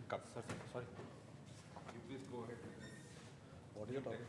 Cut. Sir, sorry. You please go ahead. What is the topic?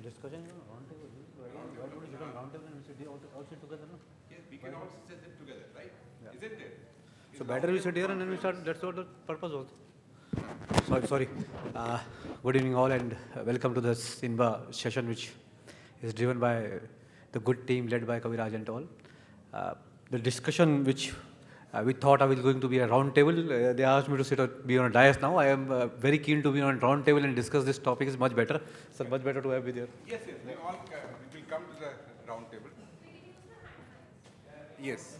Discussion round table. Why don't we sit on round table and we sit all sit together? No? Yes, we can all sit together, right? Yeah. Isn't it? So better we sit here and then we start. That's what the purpose was. Sorry. Good evening all and welcome to this INBA session which is driven by the good team led by Kaviraj and all. The discussion which we thought I was going to be a round table. They asked me to be on a dais now. I am very keen to be on a round table and discuss this topic. Is much better. Sir, much better to have you there. Yes, we all we will come to the round table. Yes.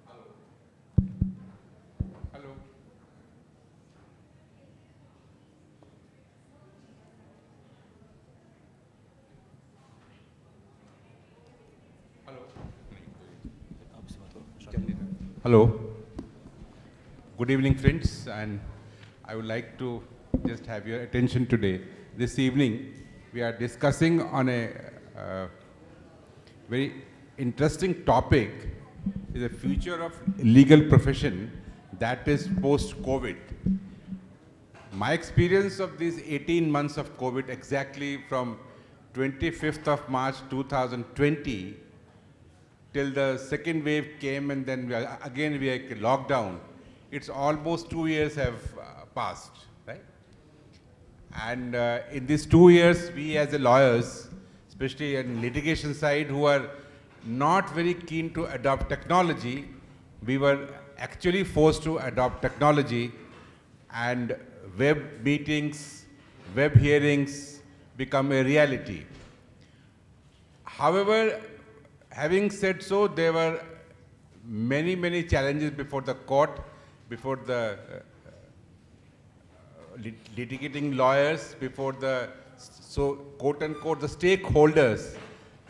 Hello. Hello. Hello. Good evening, friends, and I would like to just have your attention today. This evening, we are discussing on a very interesting topic, is the future of legal profession that is post-COVID. My experience of these 18 months of COVID, exactly from 25th of March 2020 till the second wave came and then again we are locked down. It's almost 2 years have passed, right? And in these 2 years, we as a lawyers, especially in litigation side, who are not very keen to adopt technology, we were actually forced to adopt technology, and web meetings, web hearings become a reality. However, having said so, there were many challenges before the court, before the litigating lawyers, before the, so quote unquote, the stakeholders,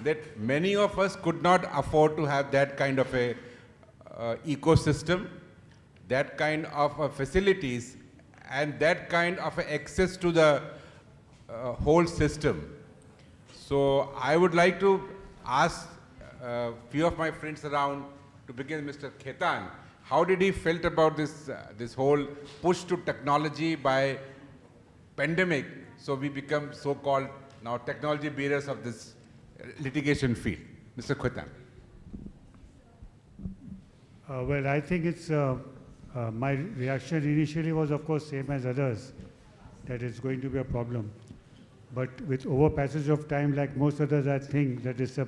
that many of us could not afford to have that kind of a ecosystem, that kind of facilities, and that kind of access to the whole system. So I would like to ask a few of my friends around, to begin Mr. Khetan, how did he felt about this, this whole push to technology by pandemic, so we become so-called now technology bearers of this litigation field. Mr. Khetan. Well, I think it's, my reaction initially was of course same as others, that it's going to be a problem. But with over passage of time, like most others, I think that it's a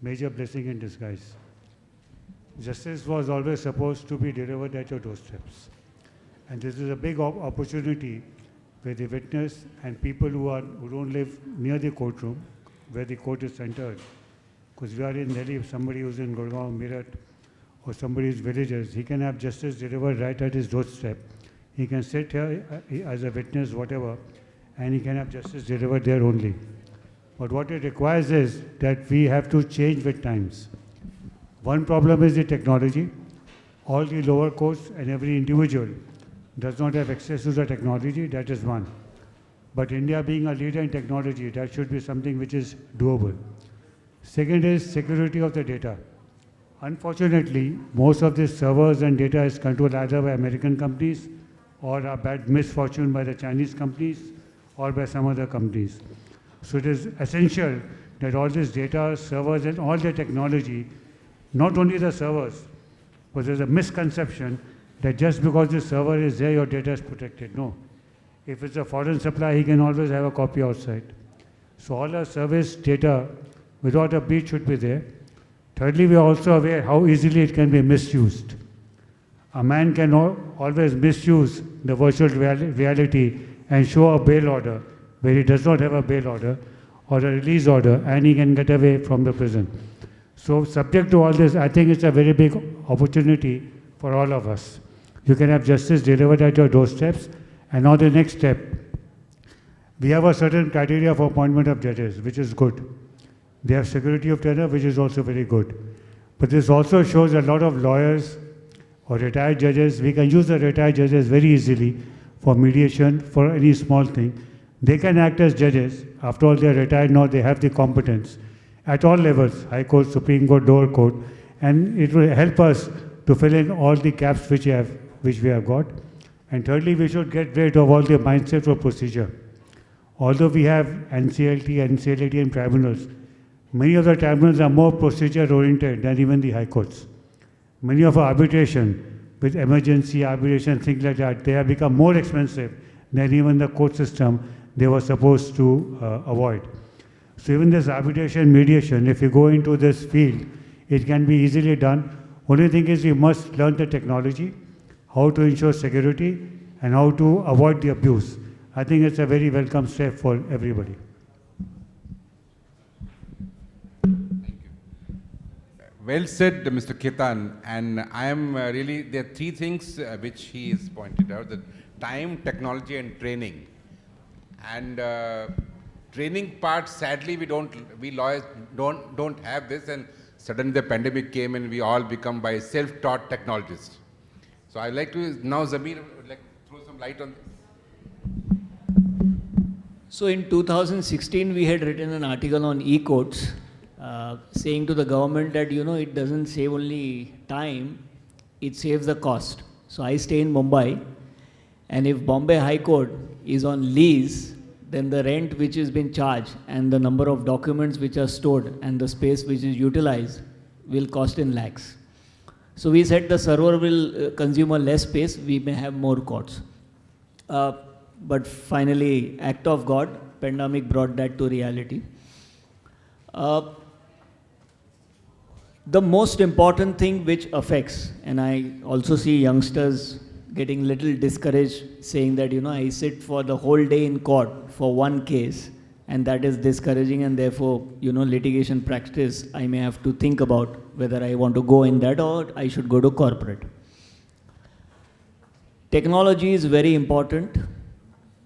major blessing in disguise. Justice was always supposed to be delivered at your doorsteps. And this is a big opportunity where the witness and people who don't live near the courtroom, where the court is centered, because we are in Delhi, if somebody who's in Gurgaon, Meerut, or somebody's villages, he can have justice delivered right at his doorstep. He can sit here as a witness, whatever, and he can have justice delivered there only. But what it requires is that we have to change with times. One problem is the technology. All the lower courts and every individual does not have access to the technology, that is one. But India being a leader in technology, that should be something which is doable. Second is security of the data. Unfortunately, most of the servers and data is controlled either by American companies or a bad misfortune by the Chinese companies or by some other companies. So it is essential that all this data, servers and all the technology, not only the servers, but there's a misconception that just because the server is there, your data is protected. No. If it's a foreign supply, he can always have a copy outside. So all our service data, without a breach, should be there. Thirdly, we are also aware how easily it can be misused. A man can always misuse the virtual reality and show a bail order where he does not have a bail order or a release order, and he can get away from the prison. So subject to all this, I think it's a very big opportunity for all of us. You can have justice delivered at your doorsteps. And now the next step, we have a certain criteria for appointment of judges, which is good. They have security of tenure, which is also very good. But this also shows a lot of lawyers or retired judges. We can use the retired judges very easily for mediation, for any small thing. They can act as judges. After all, they are retired now, they have the competence at all levels, High Court, Supreme Court, lower court, and it will help us to fill in all the gaps which we have got. And thirdly, we should get rid of all the mindset of procedure. Although we have NCLT, NCLT and tribunals, many of the tribunals are more procedure-oriented than even the high courts. Many of our arbitration, with emergency arbitration, things like that, they have become more expensive than even the court system they were supposed to avoid. So even this arbitration mediation, if you go into this field, it can be easily done. Only thing is we must learn the technology, how to ensure security, and how to avoid the abuse. I think it's a very welcome step for everybody. Well said, Mr. Ketan. And I am really, there are three things which he has pointed out, that time, technology and training. And training part, sadly, we lawyers don't have this, and suddenly the pandemic came and we all become by self-taught technologists. So I'd like to, now Zamir would like to throw some light on this. So in 2016, we had written an article on e-courts saying to the government that, it doesn't save only time, it saves the cost. So I stay in Mumbai, and if Bombay High Court is on lease, then the rent which is being charged and the number of documents which are stored and the space which is utilized will cost in lakhs. So we said the server will consume a less space, we may have more courts. But finally, act of God, pandemic brought that to reality. The most important thing which affects, and I also see youngsters getting little discouraged saying that, I sit for the whole day in court for one case, and that is discouraging, and therefore, litigation practice, I may have to think about whether I want to go in that or I should go to corporate. Technology is very important.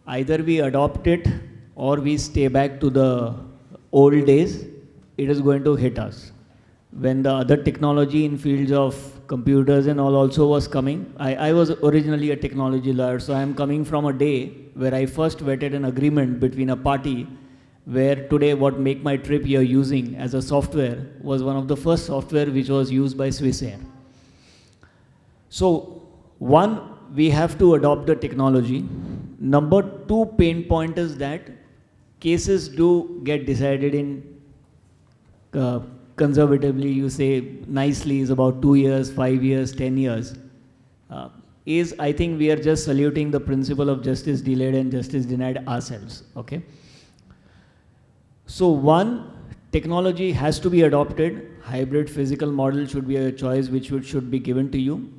Either we adopt it or we stay back to the old days, it is going to hit us. When the other technology in fields of computers and all also was coming, I was originally a technology lawyer, so I am coming from a day where I first vetted an agreement between a party where today what Make My Trip you're using as a software was one of the first software which was used by Swissair. So one, we have to adopt the technology. Number two pain point is that cases do get decided in conservatively, you say nicely is about 2 years, 5 years, 10 years. I think we are just saluting the principle of justice delayed and justice denied ourselves, okay? So one, technology has to be adopted. Hybrid physical model should be a choice which should be given to you.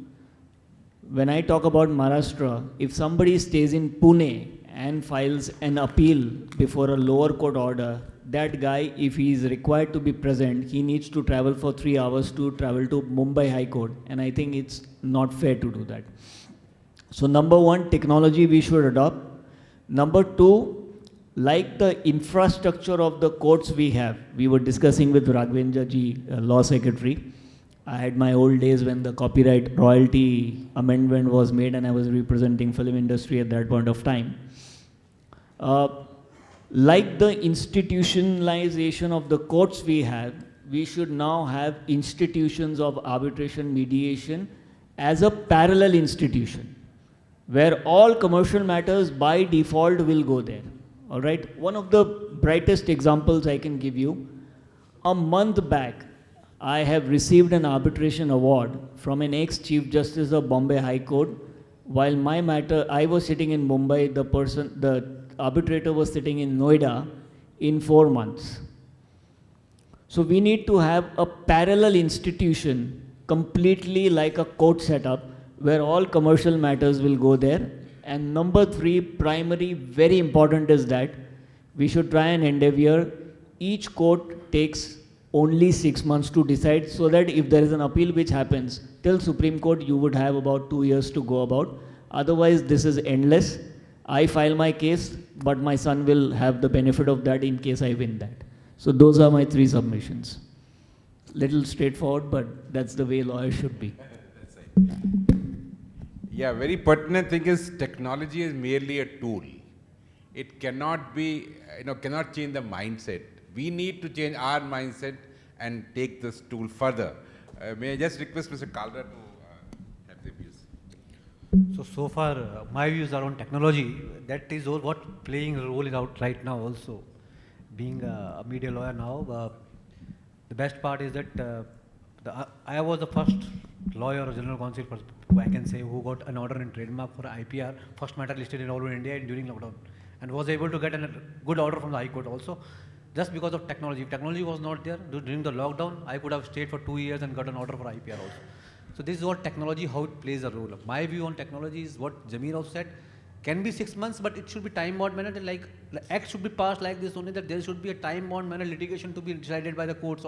When I talk about Maharashtra, if somebody stays in Pune and files an appeal before a lower court order, that guy, if he is required to be present, he needs to travel for 3 hours to travel to Mumbai High Court. And I think it's not fair to do that. So number one, technology we should adopt. Number two, like the infrastructure of the courts we have, we were discussing with Raghvendra ji, Law Secretary. I had my old days when the copyright royalty amendment was made and I was representing film industry at that point of time. Like the institutionalization of the courts we have, we should now have institutions of arbitration mediation as a parallel institution, where all commercial matters by default will go there. All right. One of the brightest examples I can give you, a month back, I have received an arbitration award from an ex-Chief Justice of Bombay High Court. While my matter, I was sitting in Mumbai, the arbitrator was sitting in Noida in 4 months. So we need to have a parallel institution, completely like a court setup, where all commercial matters will go there. And number 3, primary, very important is that we should try and endeavor, each court takes only 6 months to decide, so that if there is an appeal which happens till Supreme Court, you would have about 2 years to go about. Otherwise, this is endless. I file my case, but my son will have the benefit of that in case I win that. So those are my 3 submissions. Little straightforward, but that's the way lawyers should be. Yeah, very pertinent thing is technology is merely a tool. It cannot be, cannot change the mindset. We need to change our mindset and take this tool further. May I just request Mr. Kalra to have the views? So far, my views are on technology. That is all what playing a role in out right now also. Being a media lawyer now, the best part is that I was the first lawyer or general counsel, I can say, who got an order in trademark for IPR, first matter listed in all over India during lockdown, and was able to get a good order from the High Court also, just because of technology. If technology was not there during the lockdown, I could have stayed for 2 years and got an order for IPR also. So this is what technology, how it plays a role. My view on technology is what Jamir also said, can be 6 months, but it should be time-bound manner. Like act should be passed like this only, that there should be a time-bound manner litigation to be decided by the courts.